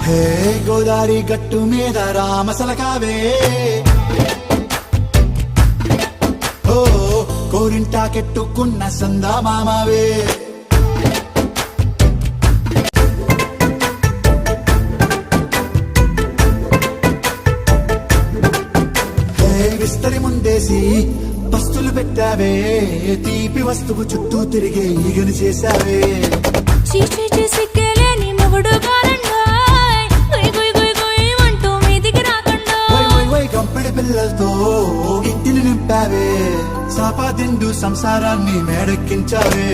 హే గోదారి గట్టు మీద రామసలకావే, ఓ కోరింటా కెట్టుకున్న సందా మామావే. విస్తరి ముందేసి పస్తులు పెట్టావే, తీపి వస్తువు చుట్టూ తిరిగే ఈగను చేశావే. గంపెడి పిల్లలతో ఇంటిని నింపావే, సాపా తిండు సంసారాన్ని మేడెక్కించావే.